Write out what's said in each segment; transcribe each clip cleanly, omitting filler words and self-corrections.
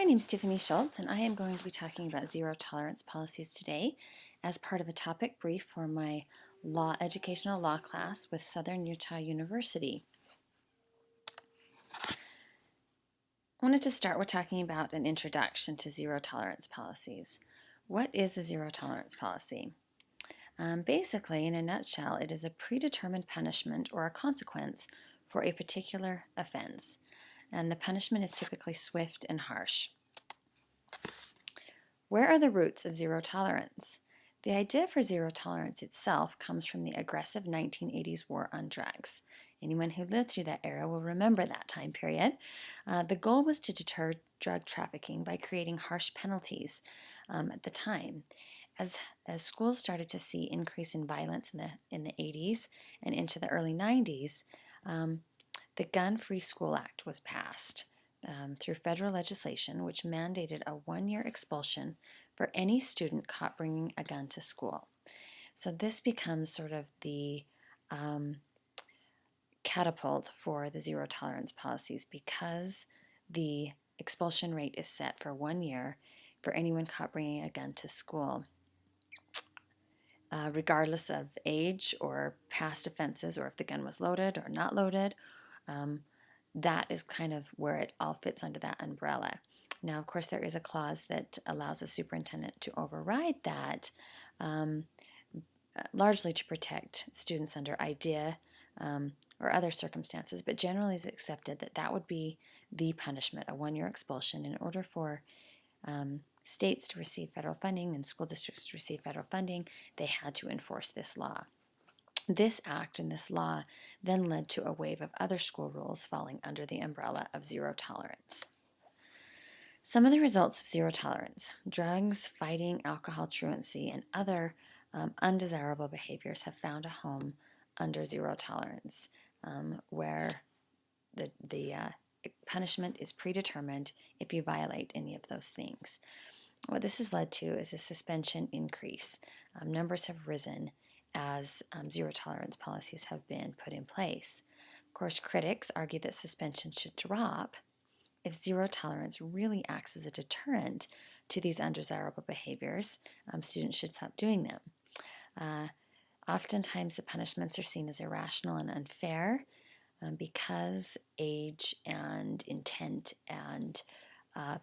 My name is Tiffany Schultz, and I am going to be talking about zero tolerance policies today as part of a topic brief for my educational law class with Southern Utah University. I wanted to start with talking about an introduction to zero tolerance policies. What is a zero tolerance policy? Basically, in a nutshell, it is a predetermined punishment or a consequence for a particular offense, and the punishment is typically swift and harsh. Where are the roots of zero tolerance? The idea for zero tolerance itself comes from the aggressive 1980s war on drugs. Anyone who lived through that era will remember that time period. The goal was to deter drug trafficking by creating harsh penalties at the time. As schools started to see increase in violence in the 80s and into the early 90s, the Gun-Free School Act was passed through federal legislation, which mandated a 1-year expulsion for any student caught bringing a gun to school. So this becomes sort of the catapult for the zero tolerance policies because the expulsion rate is set for 1 year for anyone caught bringing a gun to school. Regardless of age or past offenses, or if the gun was loaded or not loaded, that is kind of where it all fits under that umbrella. Now, of course, there is a clause that allows the superintendent to override that, largely to protect students under IDEA or other circumstances, but generally it's accepted that that would be the punishment, a 1-year expulsion, in order for states to receive federal funding and school districts to receive federal funding. They had to enforce this law. This act and this law then led to a wave of other school rules falling under the umbrella of zero tolerance. Some of the results of zero tolerance: drugs, fighting, alcohol truancy, and other undesirable behaviors have found a home under zero tolerance, where the punishment is predetermined if you violate any of those things. What this has led to is a suspension increase. Numbers have risen as zero tolerance policies have been put in place. Of course, critics argue that suspension should drop if zero tolerance really acts as a deterrent to these undesirable behaviors. Students should stop doing them. Oftentimes, the punishments are seen as irrational and unfair because age and intent and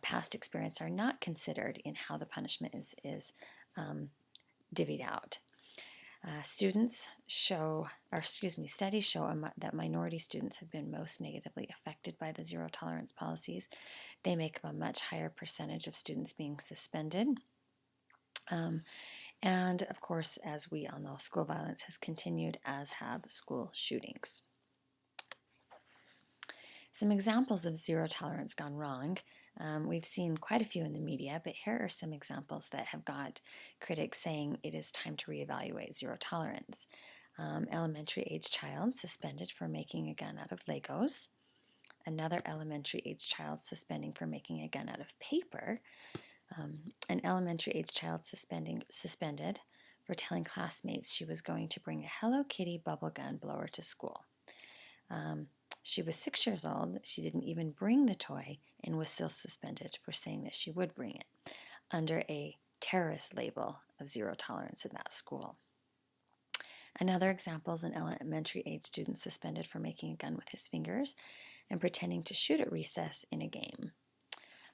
past experience are not considered in how the punishment is divvied out. Studies show that minority students have been most negatively affected by the zero tolerance policies. They make up a much higher percentage of students being suspended. And of course, as we all know, school violence has continued, as have school shootings. Some examples of zero tolerance gone wrong. We've seen quite a few in the media, but here are some examples that have got critics saying it is time to reevaluate zero tolerance. Elementary age child suspended for making a gun out of Legos. Another elementary age child suspending for making a gun out of paper. An elementary age child suspended for telling classmates she was going to bring a Hello Kitty bubble gun blower to school. She was 6 years old. She didn't even bring the toy and was still suspended for saying that she would bring it, under a terrorist label of zero tolerance in that school. Another example is an elementary age student suspended for making a gun with his fingers and pretending to shoot at recess in a game.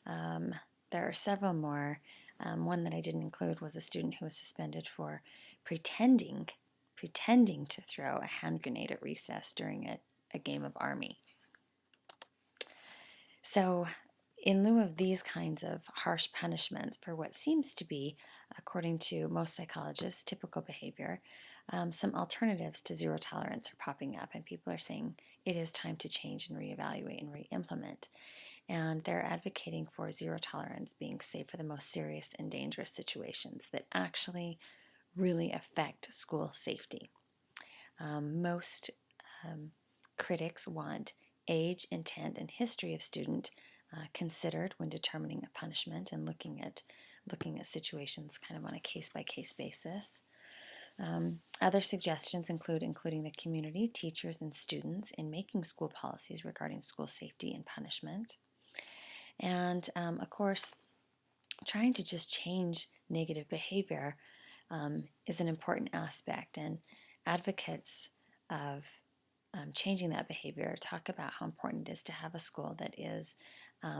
There are several more. One that I didn't include was a student who was suspended for pretending to throw a hand grenade at recess during a game of Army. So, in lieu of these kinds of harsh punishments for what seems to be, according to most psychologists, typical behavior, some alternatives to zero tolerance are popping up, and people are saying it is time to change and reevaluate and re-implement. And they're advocating for zero tolerance being saved for the most serious and dangerous situations that actually really affect school safety. Most critics want age, intent, and history of student considered when determining a punishment and looking at situations kind of on a case-by-case basis. Other suggestions include including the community, teachers, and students in making school policies regarding school safety and punishment. And of course, trying to just change negative behavior is an important aspect, and advocates of changing that behavior talk about how important it is to have a school that is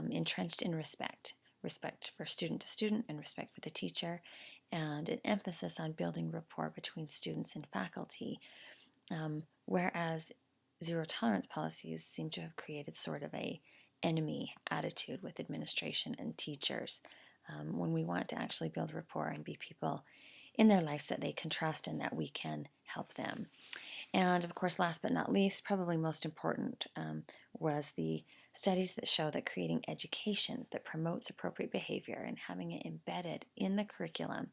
entrenched in respect for student to student and respect for the teacher, and an emphasis on building rapport between students and faculty, whereas zero tolerance policies seem to have created sort of a enemy attitude with administration and teachers, when we want to actually build rapport and be people in their lives that they can trust and that we can help them. And of course, last but not least, probably most important, was the studies that show that creating education that promotes appropriate behavior and having it embedded in the curriculum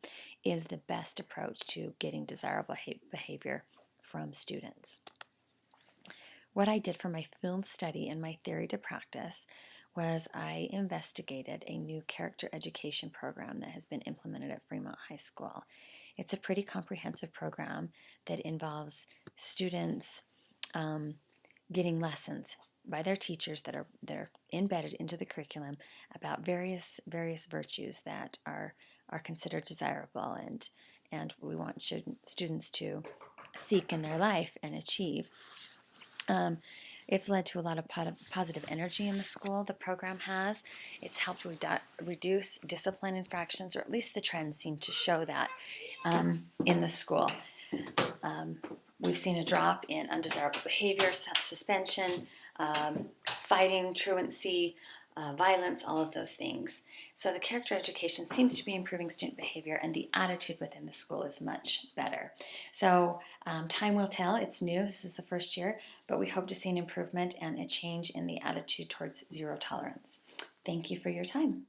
is the best approach to getting desirable behavior from students. What I did for my field study and my theory to practice was I investigated a new character education program that has been implemented at Fremont High School. It's a pretty comprehensive program that involves students getting lessons by their teachers that are embedded into the curriculum about various virtues that are considered desirable and we want students to seek in their life and achieve. It's led to a lot of positive energy in the school. The program has. It's helped reduce discipline infractions, or at least the trends seem to show that in the school. We've seen a drop in undesirable behavior, suspension, fighting, truancy, violence, all of those things. So the character education seems to be improving student behavior, and the attitude within the school is much better. So time will tell. It's new. This is the first year, but we hope to see an improvement and a change in the attitude towards zero tolerance. Thank you for your time.